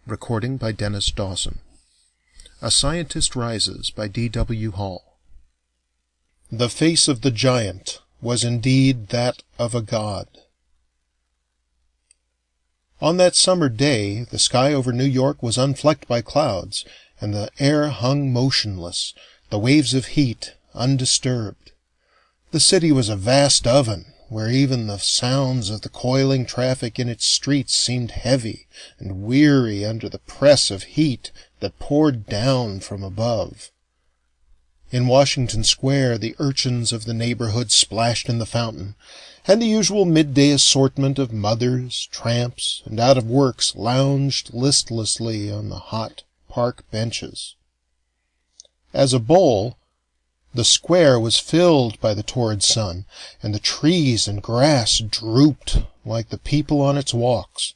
Recording by Dennis Dawson. A Scientist Rises by D.W. Hall. The face of the giant was indeed that of a god. On that summer day, the sky over New York was unflecked by clouds, and the air hung motionless, the waves of heat undisturbed. The city was a vast oven, where even the sounds of the coiling traffic in its streets seemed heavy and weary under the press of heat that poured down from above. In Washington Square the urchins of the neighborhood splashed in the fountain, and the usual midday assortment of mothers, tramps, and out-of-works lounged listlessly on the hot park benches. As a bowl, the square was filled by the torrid sun, and the trees and grass drooped like the people on its walks.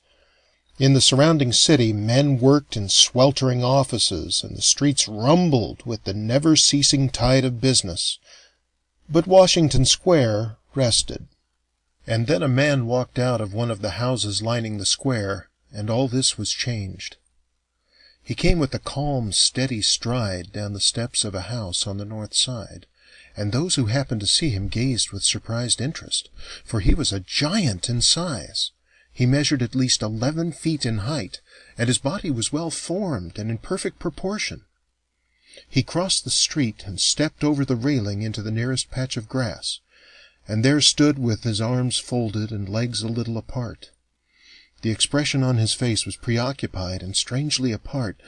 In the surrounding city men worked in sweltering offices, and the streets rumbled with the never-ceasing tide of business. But Washington Square rested. And then a man walked out of one of the houses lining the square, and all this was changed. He came with a calm, steady stride down the steps of a house on the north side, and those who happened to see him gazed with surprised interest, for he was a giant in size. He measured at least 11 feet in height, and his body was well formed and in perfect proportion. He crossed the street and stepped over the railing into the nearest patch of grass, and there stood with his arms folded and legs a little apart. The expression on his face was preoccupied and strangely apart,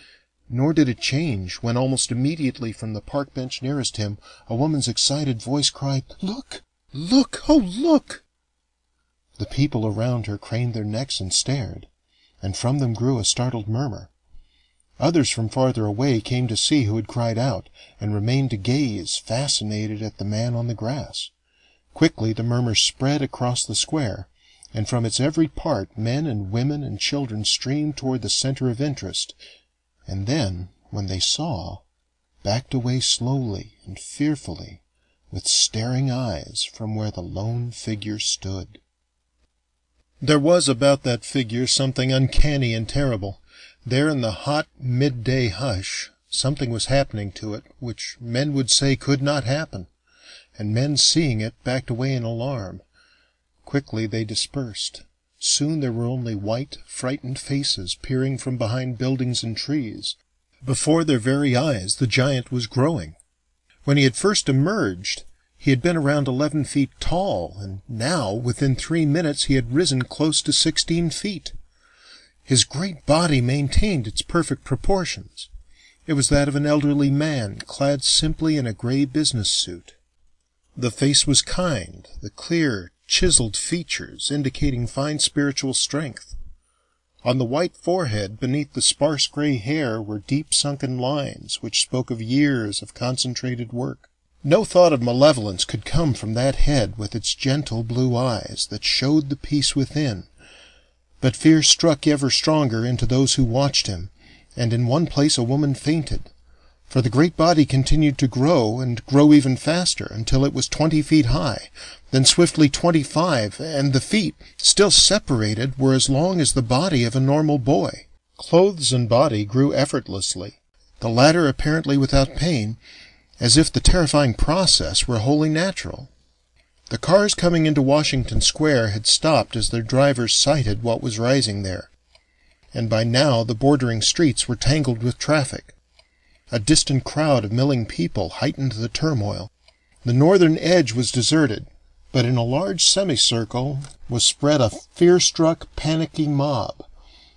nor did it change when almost immediately from the park bench nearest him a woman's excited voice cried, "Look! Look! Oh, look!" The people around her craned their necks and stared, and from them grew a startled murmur. Others from farther away came to see who had cried out, and remained to gaze, fascinated at the man on the grass. Quickly the murmur spread across the square, and from its every part men and women and children streamed toward the center of interest, and then, when they saw, backed away slowly and fearfully, with staring eyes from where the lone figure stood. There was about that figure something uncanny and terrible. There in the hot midday hush, something was happening to it which men would say could not happen, and men seeing it backed away in alarm. Quickly they dispersed. Soon there were only white, frightened faces peering from behind buildings and trees. Before their very eyes the giant was growing. When he had first emerged, he had been around 11 feet tall, and now, within 3 minutes, he had risen close to 16 feet. His great body maintained its perfect proportions. It was that of an elderly man, clad simply in a gray business suit. The face was kind, the clear, chiseled features indicating fine spiritual strength. On the white forehead beneath the sparse gray hair were deep sunken lines which spoke of years of concentrated work. No thought of malevolence could come from that head with its gentle blue eyes that showed the peace within, but fear struck ever stronger into those who watched him, and in one place a woman fainted. For the great body continued to grow, and grow even faster, until it was 20 feet high, then swiftly 25, and the feet, still separated, were as long as the body of a normal boy. Clothes and body grew effortlessly, the latter apparently without pain, as if the terrifying process were wholly natural. The cars coming into Washington Square had stopped as their drivers sighted what was rising there, and by now the bordering streets were tangled with traffic. A distant crowd of milling people heightened the turmoil. The northern edge was deserted, but in a large semicircle was spread a fear-struck, panicking mob.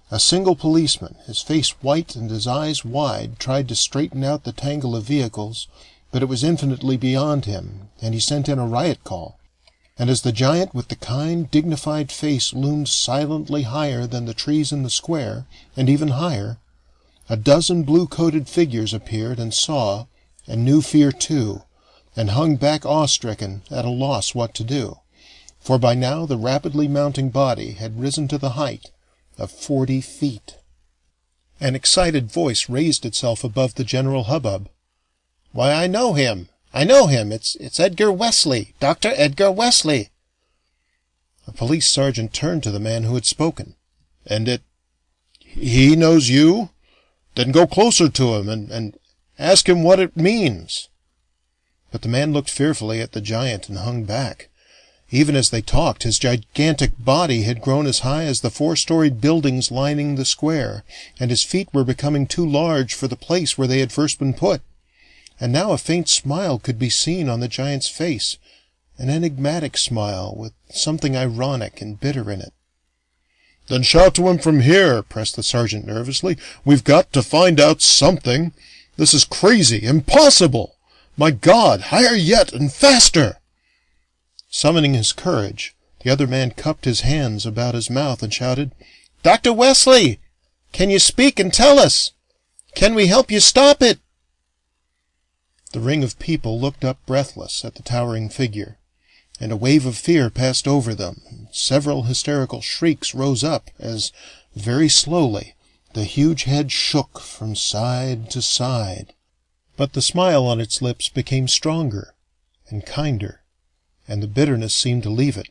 A single policeman, his face white and his eyes wide, tried to straighten out the tangle of vehicles, but it was infinitely beyond him, and he sent in a riot call. And as the giant with the kind, dignified face loomed silently higher than the trees in the square, and even higher, a dozen blue-coated figures appeared and saw, and knew fear too, and hung back awe-stricken, at a loss what to do, for by now the rapidly mounting body had risen to the height of 40 feet. An excited voice raised itself above the general hubbub. "Why, I know him! I know him! It's Edgar Wesley! Dr. Edgar Wesley!" A police sergeant turned to the man who had spoken. "And He knows you? Then go closer to him and ask him what it means." But the man looked fearfully at the giant and hung back. Even as they talked, his gigantic body had grown as high as the 4-storied buildings lining the square, and his feet were becoming too large for the place where they had first been put. And now a faint smile could be seen on the giant's face, an enigmatic smile with something ironic and bitter in it. "Then shout to him from here," pressed the sergeant nervously. "We've got to find out something. This is crazy, impossible. My God, higher yet and faster!" Summoning his courage, the other man cupped his hands about his mouth and shouted, "Dr. Wesley! Can you speak and tell us? Can we help you stop it?" The ring of people looked up breathless at the towering figure, and a wave of fear passed over them. Several hysterical shrieks rose up as, very slowly, the huge head shook from side to side. But the smile on its lips became stronger and kinder, and the bitterness seemed to leave it.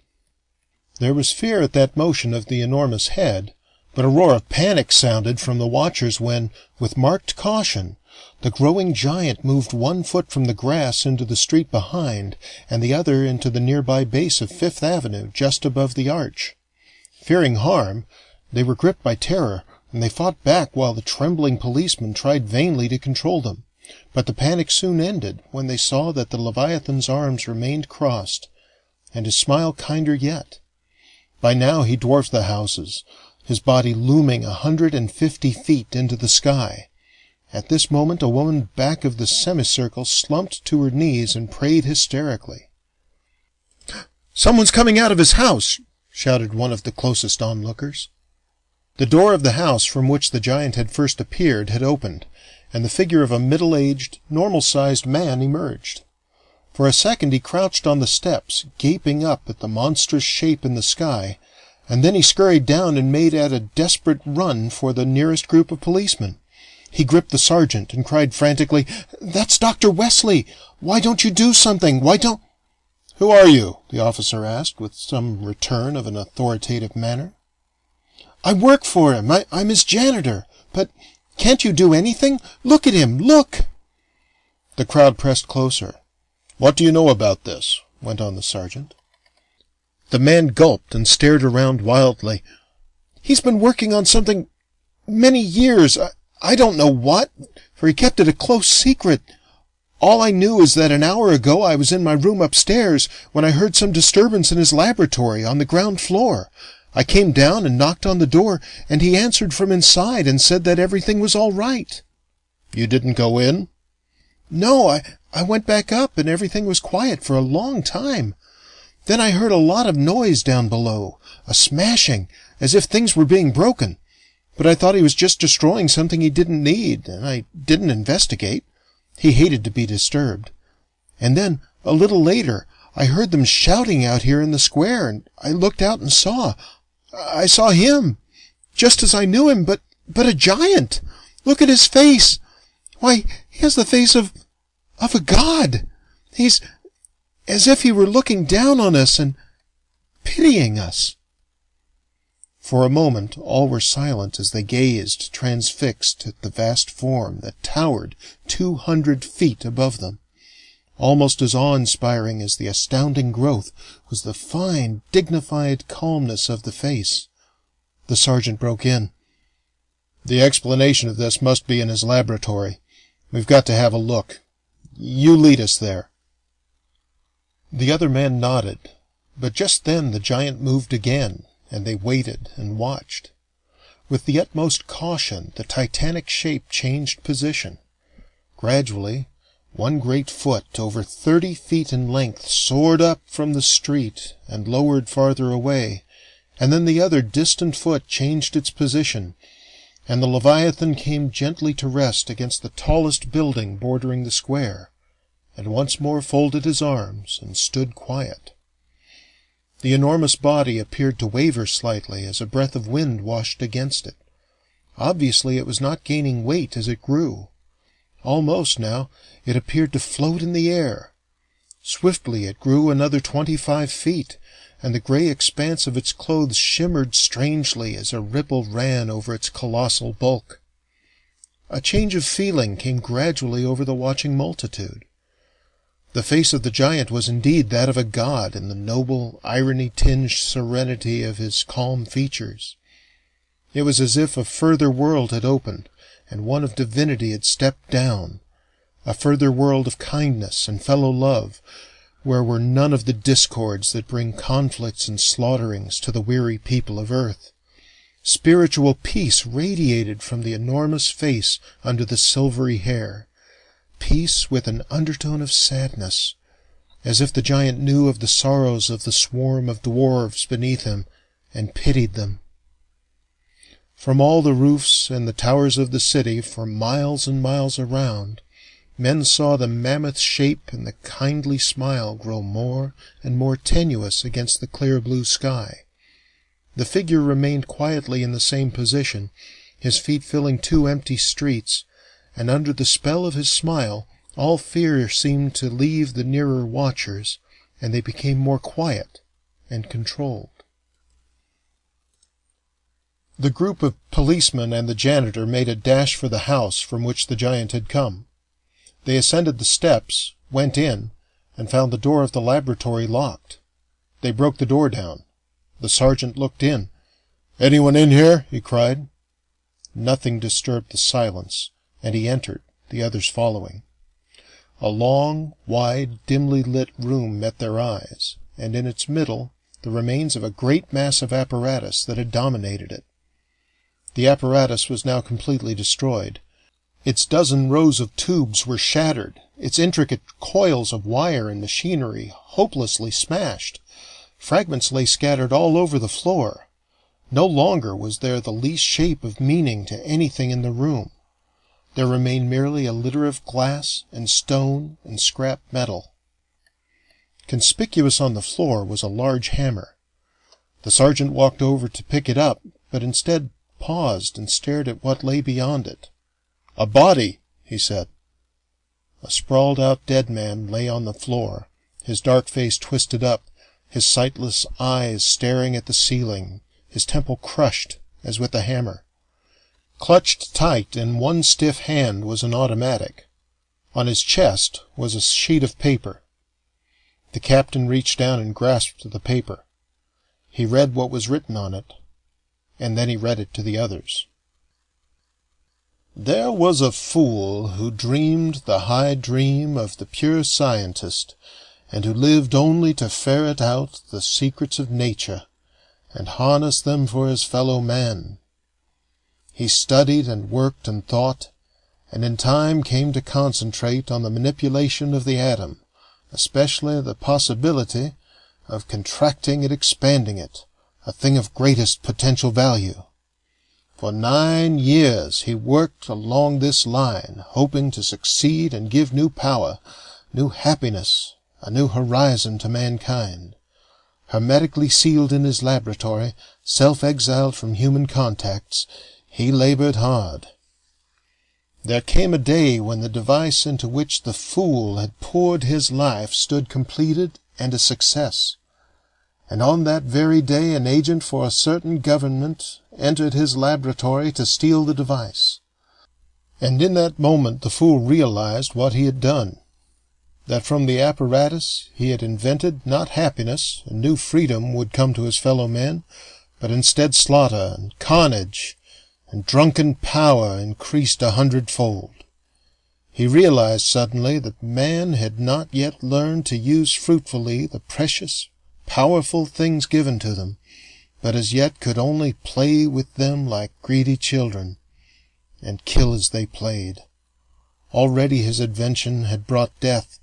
There was fear at that motion of the enormous head, but a roar of panic sounded from the watchers when, with marked caution, the growing giant moved 1 foot from the grass into the street behind, and the other into the nearby base of Fifth Avenue, just above the arch. Fearing harm, they were gripped by terror, and they fought back while the trembling policemen tried vainly to control them. But the panic soon ended when they saw that the Leviathan's arms remained crossed, and his smile kinder yet. By now he dwarfed the houses, his body looming 150 feet into the sky. At this moment a woman back of the semicircle slumped to her knees and prayed hysterically. "Someone's coming out of his house!" shouted one of the closest onlookers. The door of the house from which the giant had first appeared had opened, and the figure of a middle-aged, normal-sized man emerged. For a second he crouched on the steps, gaping up at the monstrous shape in the sky, and then he scurried down and made at a desperate run for the nearest group of policemen. He gripped the sergeant and cried frantically, "That's Dr. Wesley! Why don't you do something? Why don't—" "Who are you?" the officer asked, with some return of an authoritative manner. "I work for him. I'm his janitor. But can't you do anything? Look at him! Look!" The crowd pressed closer. "What do you know about this?" went on the sergeant. The man gulped and stared around wildly. "He's been working on something many years. I don't know what, for he kept it a close secret. All I knew is that an hour ago I was in my room upstairs when I heard some disturbance in his laboratory on the ground floor. I came down and knocked on the door, and he answered from inside and said that everything was all right." "You didn't go in?" "No, I went back up, and everything was quiet for a long time. Then I heard a lot of noise down below, a smashing, as if things were being broken. But I thought he was just destroying something he didn't need, and I didn't investigate. He hated to be disturbed. And then, a little later, I heard them shouting out here in the square, and I looked out and I saw him, just as I knew him, but a giant. Look at his face. Why, he has the face of a god. He's as if he were looking down on us and pitying us." For a moment all were silent as they gazed, transfixed, at the vast form that towered 200 feet above them. Almost as awe-inspiring as the astounding growth was the fine, dignified calmness of the face. The sergeant broke in. "The explanation of this must be in his laboratory. We've got to have a look. You lead us there." The other man nodded, but just then the giant moved again, and they waited and watched. With the utmost caution, the titanic shape changed position. Gradually, one great foot, over 30 feet in length, soared up from the street and lowered farther away, and then the other distant foot changed its position, and the Leviathan came gently to rest against the tallest building bordering the square, and once more folded his arms and stood quiet. The enormous body appeared to waver slightly as a breath of wind washed against it. Obviously it was not gaining weight as it grew. Almost, now, it appeared to float in the air. Swiftly it grew another 25 feet, and the gray expanse of its clothes shimmered strangely as a ripple ran over its colossal bulk. A change of feeling came gradually over the watching multitude. The face of the giant was indeed that of a god in the noble, irony-tinged serenity of his calm features. It was as if a further world had opened, and one of divinity had stepped down, a further world of kindness and fellow-love, where were none of the discords that bring conflicts and slaughterings to the weary people of earth. Spiritual peace radiated from the enormous face under the silvery hair, peace with an undertone of sadness, as if the giant knew of the sorrows of the swarm of dwarves beneath him, and pitied them. From all the roofs and the towers of the city, for miles and miles around, men saw the mammoth shape and the kindly smile grow more and more tenuous against the clear blue sky. The figure remained quietly in the same position, his feet filling 2 empty streets, and under the spell of his smile all fear seemed to leave the nearer watchers, and they became more quiet and controlled. The group of policemen and the janitor made a dash for the house from which the giant had come. They ascended the steps, went in, and found the door of the laboratory locked. They broke the door down. The sergeant looked in. "Anyone in here?" he cried. Nothing disturbed the silence, and he entered, the others following. A long, wide, dimly lit room met their eyes, and in its middle the remains of a great mass of apparatus that had dominated it. The apparatus was now completely destroyed. Its dozen rows of tubes were shattered, its intricate coils of wire and machinery hopelessly smashed. Fragments lay scattered all over the floor. No longer was there the least shape of meaning to anything in the room. There remained merely a litter of glass and stone and scrap metal. Conspicuous on the floor was a large hammer. The sergeant walked over to pick it up, but instead paused and stared at what lay beyond it. "A body," he said. A sprawled-out dead man lay on the floor, his dark face twisted up, his sightless eyes staring at the ceiling, his temple crushed as with a hammer. Clutched tight in one stiff hand was an automatic. On his chest was a sheet of paper. The captain reached down and grasped the paper. He read what was written on it, and then he read it to the others. "There was a fool who dreamed the high dream of the pure scientist, and who lived only to ferret out the secrets of nature, and harness them for his fellow man. He studied and worked and thought, and in time came to concentrate on the manipulation of the atom, especially the possibility of contracting and expanding it, a thing of greatest potential value. For 9 years he worked along this line, hoping to succeed and give new power, new happiness, a new horizon to mankind. Hermetically sealed in his laboratory, self-exiled from human contacts, he labored hard. There came a day when the device into which the fool had poured his life stood completed and a success. And on that very day an agent for a certain government entered his laboratory to steal the device. And in that moment the fool realized what he had done, that from the apparatus he had invented not happiness and new freedom would come to his fellow men, but instead slaughter and carnage, and drunken power increased 100-fold. He realized suddenly that man had not yet learned to use fruitfully the precious, powerful things given to them, but as yet could only play with them like greedy children, and kill as they played. Already his invention had brought death,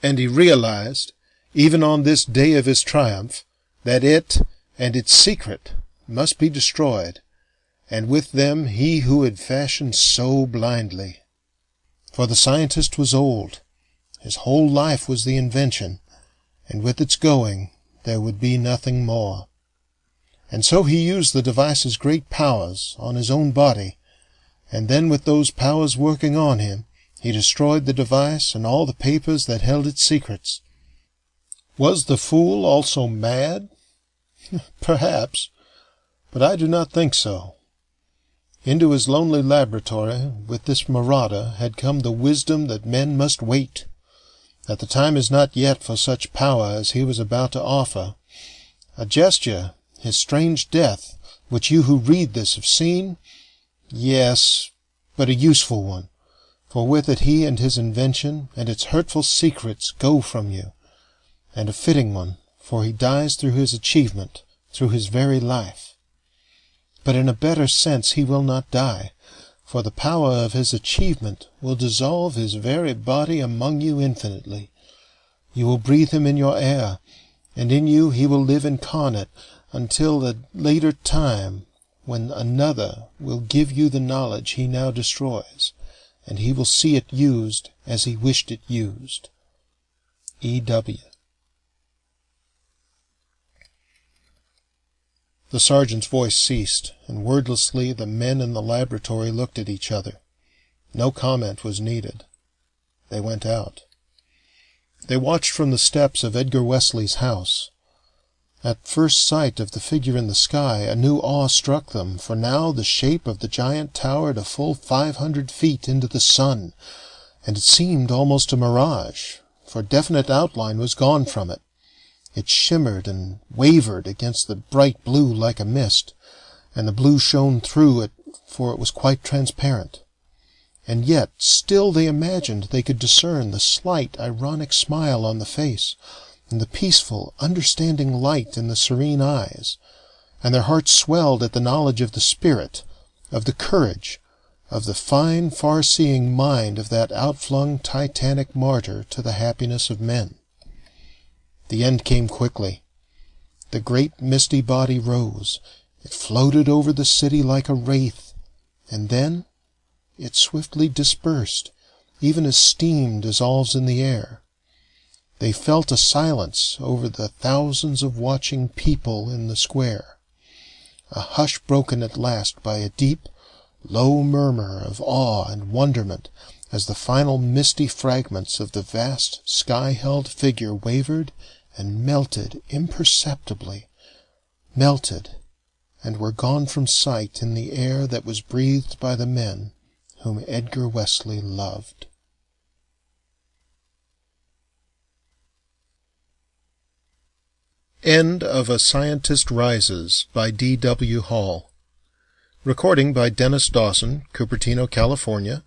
and he realized, even on this day of his triumph, that it and its secret must be destroyed, and with them he who had fashioned so blindly. For the scientist was old. His whole life was the invention, and with its going there would be nothing more. And so he used the device's great powers on his own body, and then with those powers working on him, he destroyed the device and all the papers that held its secrets. Was the fool also mad? Perhaps, but I do not think so. Into his lonely laboratory with this marauder had come the wisdom that men must wait, that the time is not yet for such power as he was about to offer. A gesture, his strange death, which you who read this have seen? Yes, but a useful one, for with it he and his invention and its hurtful secrets go from you, and a fitting one, for he dies through his achievement, through his very life. But in a better sense he will not die, for the power of his achievement will dissolve his very body among you infinitely. You will breathe him in your air, and in you he will live incarnate until the later time when another will give you the knowledge he now destroys, and he will see it used as he wished it used. E.W. The sergeant's voice ceased, and wordlessly the men in the laboratory looked at each other. No comment was needed. They went out. They watched from the steps of Edgar Wesley's house. At first sight of the figure in the sky, a new awe struck them, for now the shape of the giant towered a full 500 feet into the sun, and it seemed almost a mirage, for definite outline was gone from it. It shimmered and wavered against the bright blue like a mist, and the blue shone through it, for it was quite transparent. And yet still they imagined they could discern the slight, ironic smile on the face, and the peaceful, understanding light in the serene eyes, and their hearts swelled at the knowledge of the spirit, of the courage, of the fine, far-seeing mind of that outflung titanic martyr to the happiness of men. The end came quickly. The great misty body rose. It floated over the city like a wraith, and then it swiftly dispersed, even as steam dissolves in the air. They felt a silence over the thousands of watching people in the square, a hush broken at last by a deep, low murmur of awe and wonderment as the final misty fragments of the vast sky-held figure wavered and melted imperceptibly, melted, and were gone from sight in the air that was breathed by the men whom Edgar Wesley loved. End of A Scientist Rises by D.W. Hall. Recording by Dennis Dawson, Cupertino, California.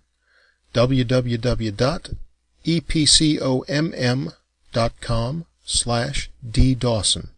www.epcomm.com/ddawson